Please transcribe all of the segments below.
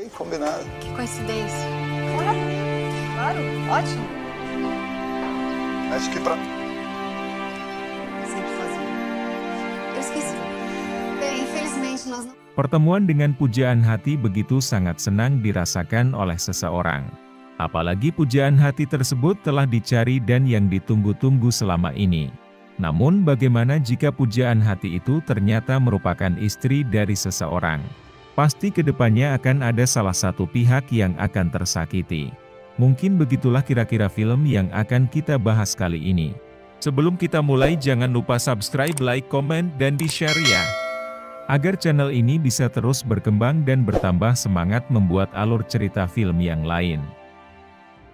Bem combinado. Que coincidência. Claro, claro, ótimo. Acho que pra... Sempre fazia. Eu esqueci. Bem, infelizmente nós não... Pertemuan dengan pujaan hati begitu sangat senang dirasakan oleh seseorang. Apalagi pujaan hati tersebut telah dicari dan yang ditunggu-tunggu selama ini. Namun bagaimana jika pujaan hati itu ternyata merupakan istri dari seseorang? Pasti kedepannya akan ada salah satu pihak yang akan tersakiti. Mungkin begitulah kira-kira film yang akan kita bahas kali ini. Sebelum kita mulai jangan lupa subscribe, like, komen, dan di-share ya. Agar channel ini bisa terus berkembang dan bertambah semangat membuat alur cerita film yang lain.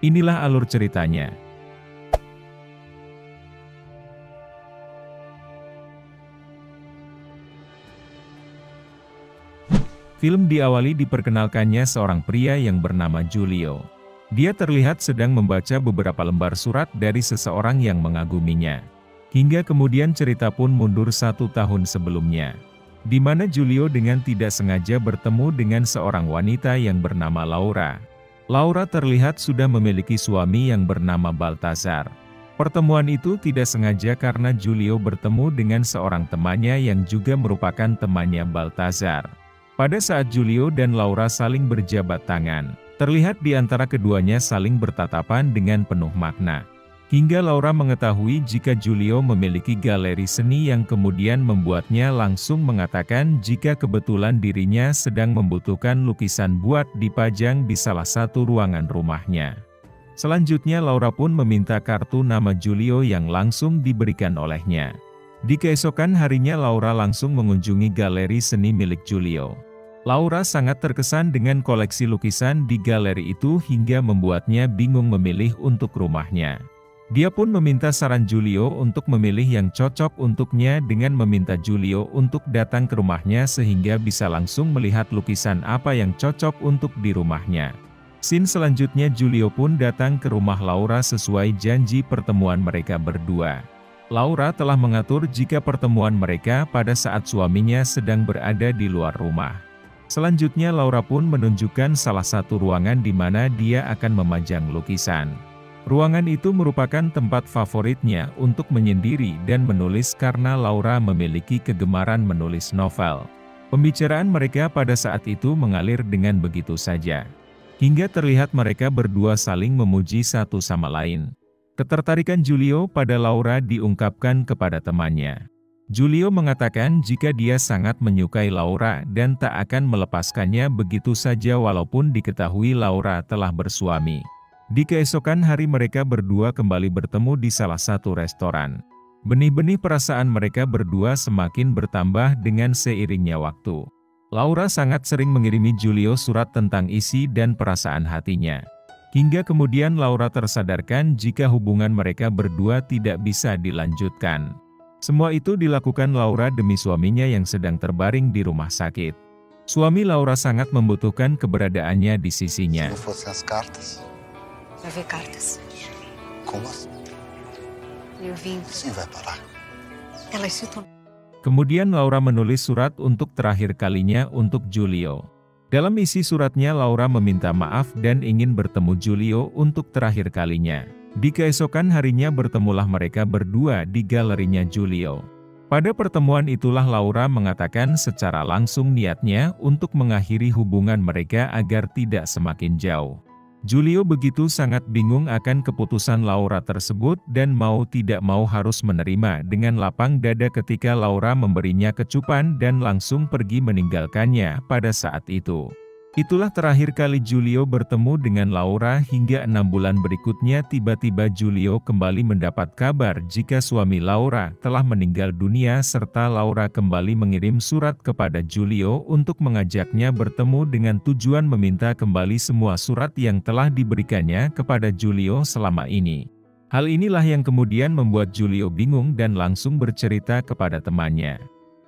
Inilah alur ceritanya. Film diawali diperkenalkannya seorang pria yang bernama Giulio. Dia terlihat sedang membaca beberapa lembar surat dari seseorang yang mengaguminya. Hingga kemudian cerita pun mundur 1 tahun sebelumnya, di mana Giulio dengan tidak sengaja bertemu dengan seorang wanita yang bernama Laura. Laura terlihat sudah memiliki suami yang bernama Baltazar. Pertemuan itu tidak sengaja karena Giulio bertemu dengan seorang temannya yang juga merupakan temannya Baltazar. Pada saat Giulio dan Laura saling berjabat tangan, terlihat di antara keduanya saling bertatapan dengan penuh makna. Hingga Laura mengetahui jika Giulio memiliki galeri seni yang kemudian membuatnya langsung mengatakan jika kebetulan dirinya sedang membutuhkan lukisan buat dipajang di salah satu ruangan rumahnya. Selanjutnya Laura pun meminta kartu nama Giulio yang langsung diberikan olehnya. Di keesokan harinya Laura langsung mengunjungi galeri seni milik Giulio. Laura sangat terkesan dengan koleksi lukisan di galeri itu hingga membuatnya bingung memilih untuk rumahnya. Dia pun meminta saran Giulio untuk memilih yang cocok untuknya dengan meminta Giulio untuk datang ke rumahnya sehingga bisa langsung melihat lukisan apa yang cocok untuk di rumahnya. Scene selanjutnya Giulio pun datang ke rumah Laura sesuai janji pertemuan mereka berdua. Laura telah mengatur jika pertemuan mereka pada saat suaminya sedang berada di luar rumah. Selanjutnya Laura pun menunjukkan salah satu ruangan di mana dia akan memajang lukisan. Ruangan itu merupakan tempat favoritnya untuk menyendiri dan menulis karena Laura memiliki kegemaran menulis novel. Pembicaraan mereka pada saat itu mengalir dengan begitu saja. Hingga terlihat mereka berdua saling memuji satu sama lain. Ketertarikan Giulio pada Laura diungkapkan kepada temannya. Giulio mengatakan jika dia sangat menyukai Laura dan tak akan melepaskannya begitu saja walaupun diketahui Laura telah bersuami. Di keesokan hari mereka berdua kembali bertemu di salah satu restoran. Benih-benih perasaan mereka berdua semakin bertambah dengan seiringnya waktu. Laura sangat sering mengirimi Giulio surat tentang isi dan perasaan hatinya. Hingga kemudian Laura tersadarkan jika hubungan mereka berdua tidak bisa dilanjutkan. Semua itu dilakukan Laura demi suaminya yang sedang terbaring di rumah sakit. Suami Laura sangat membutuhkan keberadaannya di sisinya. Se não fossem as cartas, Vai ver cartas. como assim? Eu vim. Sim, vai parar. Elas citam... Kemudian Laura menulis surat untuk terakhir kalinya untuk Giulio. Dalam isi suratnya Laura meminta maaf dan ingin bertemu Giulio untuk terakhir kalinya. Di keesokan harinya bertemulah mereka berdua di galerinya Giulio. Pada pertemuan itulah Laura mengatakan secara langsung niatnya untuk mengakhiri hubungan mereka agar tidak semakin jauh. Giulio begitu sangat bingung akan keputusan Laura tersebut dan mau tidak mau harus menerima dengan lapang dada ketika Laura memberinya kecupan dan langsung pergi meninggalkannya pada saat itu. Itulah terakhir kali Giulio bertemu dengan Laura hingga 6 bulan berikutnya tiba-tiba Giulio kembali mendapat kabar jika suami Laura telah meninggal dunia serta Laura kembali mengirim surat kepada Giulio untuk mengajaknya bertemu dengan tujuan meminta kembali semua surat yang telah diberikannya kepada Giulio selama ini. Hal inilah yang kemudian membuat Giulio bingung dan langsung bercerita kepada temannya.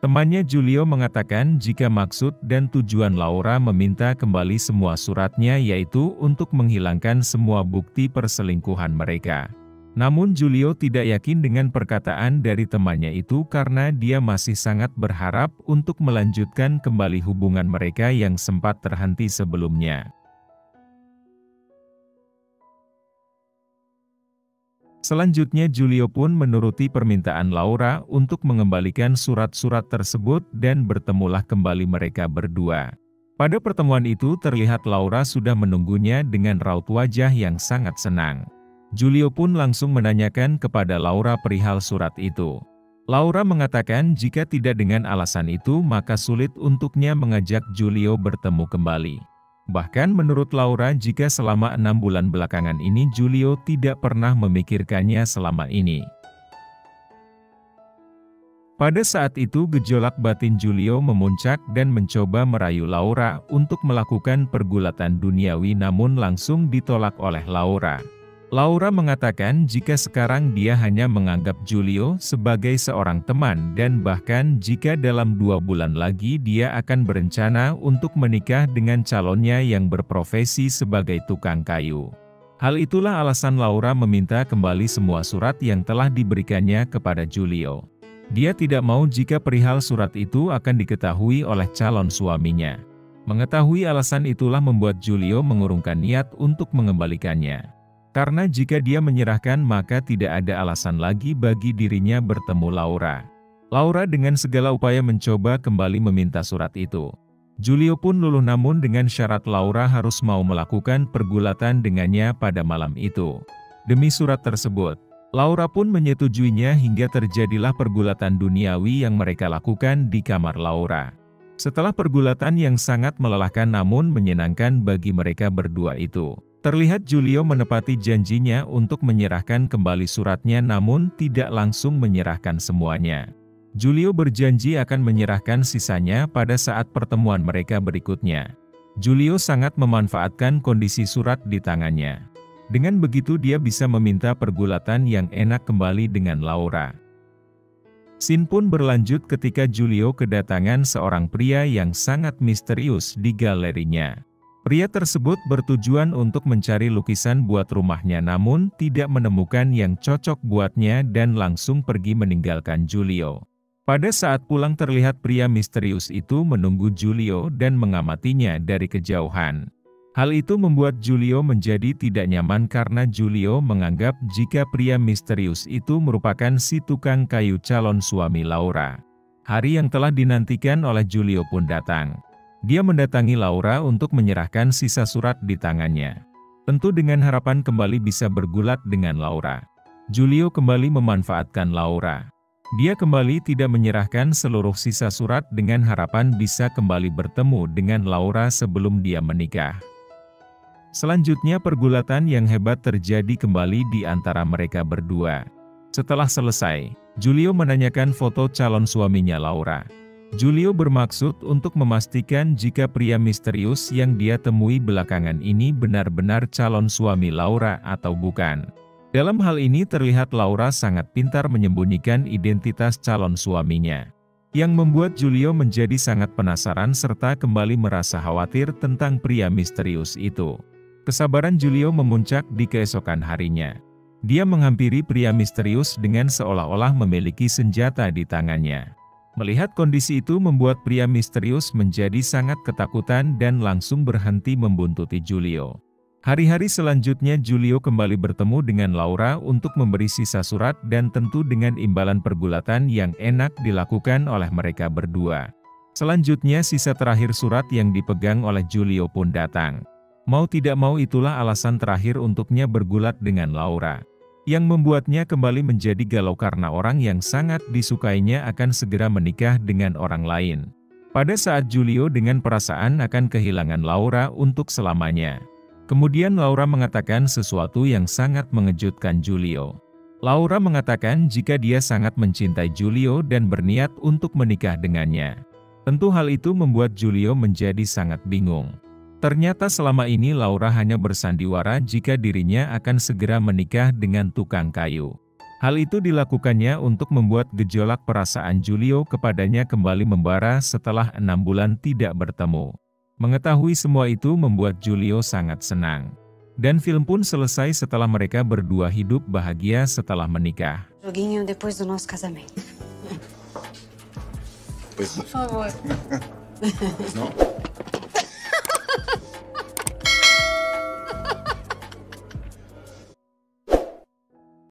Temannya Giulio mengatakan jika maksud dan tujuan Laura meminta kembali semua suratnya yaitu untuk menghilangkan semua bukti perselingkuhan mereka. Namun Julio tidak yakin dengan perkataan dari temannya itu karena dia masih sangat berharap untuk melanjutkan kembali hubungan mereka yang sempat terhenti sebelumnya. Selanjutnya Julio pun menuruti permintaan Laura untuk mengembalikan surat-surat tersebut dan bertemulah kembali mereka berdua. Pada pertemuan itu terlihat Laura sudah menunggunya dengan raut wajah yang sangat senang. Julio pun langsung menanyakan kepada Laura perihal surat itu. Laura mengatakan jika tidak dengan alasan itu maka sulit untuknya mengajak Julio bertemu kembali. Bahkan menurut Laura jika selama 6 bulan belakangan ini Julio tidak pernah memikirkannya selama ini. Pada saat itu gejolak batin Julio memuncak dan mencoba merayu Laura untuk melakukan pergulatan duniawi namun langsung ditolak oleh Laura. Laura mengatakan jika sekarang dia hanya menganggap Julio sebagai seorang teman dan bahkan jika dalam 2 bulan lagi dia akan berencana untuk menikah dengan calonnya yang berprofesi sebagai tukang kayu. Hal itulah alasan Laura meminta kembali semua surat yang telah diberikannya kepada Julio. Dia tidak mau jika perihal surat itu akan diketahui oleh calon suaminya. Mengetahui alasan itulah membuat Julio mengurungkan niat untuk mengembalikannya. Karena jika dia menyerahkan maka tidak ada alasan lagi bagi dirinya bertemu Laura. Laura dengan segala upaya mencoba kembali meminta surat itu. Julio pun luluh namun dengan syarat Laura harus mau melakukan pergulatan dengannya pada malam itu. Demi surat tersebut, Laura pun menyetujuinya hingga terjadilah pergulatan duniawi yang mereka lakukan di kamar Laura. Setelah pergulatan yang sangat melelahkan namun menyenangkan bagi mereka berdua itu, terlihat Julio menepati janjinya untuk menyerahkan kembali suratnya namun tidak langsung menyerahkan semuanya. Julio berjanji akan menyerahkan sisanya pada saat pertemuan mereka berikutnya. Julio sangat memanfaatkan kondisi surat di tangannya. Dengan begitu dia bisa meminta pergulatan yang enak kembali dengan Laura. Scene pun berlanjut ketika Julio kedatangan seorang pria yang sangat misterius di galerinya. Pria tersebut bertujuan untuk mencari lukisan buat rumahnya namun tidak menemukan yang cocok buatnya dan langsung pergi meninggalkan Julio. Pada saat pulang terlihat pria misterius itu menunggu Julio dan mengamatinya dari kejauhan. Hal itu membuat Julio menjadi tidak nyaman karena Julio menganggap jika pria misterius itu merupakan si tukang kayu calon suami Laura. Hari yang telah dinantikan oleh Julio pun datang. Dia mendatangi Laura untuk menyerahkan sisa surat di tangannya. Tentu dengan harapan kembali bisa bergulat dengan Laura. Julio kembali memanfaatkan Laura. Dia kembali tidak menyerahkan seluruh sisa surat dengan harapan bisa kembali bertemu dengan Laura sebelum dia menikah. Selanjutnya pergulatan yang hebat terjadi kembali di antara mereka berdua. Setelah selesai, Julio menanyakan foto calon suaminya Laura. Julio bermaksud untuk memastikan jika pria misterius yang dia temui belakangan ini benar-benar calon suami Laura atau bukan. Dalam hal ini terlihat Laura sangat pintar menyembunyikan identitas calon suaminya. Yang membuat Julio menjadi sangat penasaran serta kembali merasa khawatir tentang pria misterius itu. Kesabaran Julio memuncak di keesokan harinya. Dia menghampiri pria misterius dengan seolah-olah memiliki senjata di tangannya. Melihat kondisi itu membuat pria misterius menjadi sangat ketakutan dan langsung berhenti membuntuti Julio. Hari-hari selanjutnya Julio kembali bertemu dengan Laura untuk memberi sisa surat dan tentu dengan imbalan pergulatan yang enak dilakukan oleh mereka berdua. Selanjutnya sisa terakhir surat yang dipegang oleh Julio pun datang. Mau tidak mau itulah alasan terakhir untuknya bergulat dengan Laura. Yang membuatnya kembali menjadi galau karena orang yang sangat disukainya akan segera menikah dengan orang lain. Pada saat Julio dengan perasaan akan kehilangan Laura untuk selamanya. Kemudian Laura mengatakan sesuatu yang sangat mengejutkan Julio. Laura mengatakan jika dia sangat mencintai Julio dan berniat untuk menikah dengannya. Tentu hal itu membuat Julio menjadi sangat bingung. Ternyata selama ini Laura hanya bersandiwara jika dirinya akan segera menikah dengan tukang kayu. Hal itu dilakukannya untuk membuat gejolak perasaan Julio kepadanya kembali membara setelah 6 bulan tidak bertemu. Mengetahui semua itu membuat Julio sangat senang. Dan film pun selesai setelah mereka berdua hidup bahagia setelah menikah. Joguinho depois do nosso casamento. Pois Por favor. não.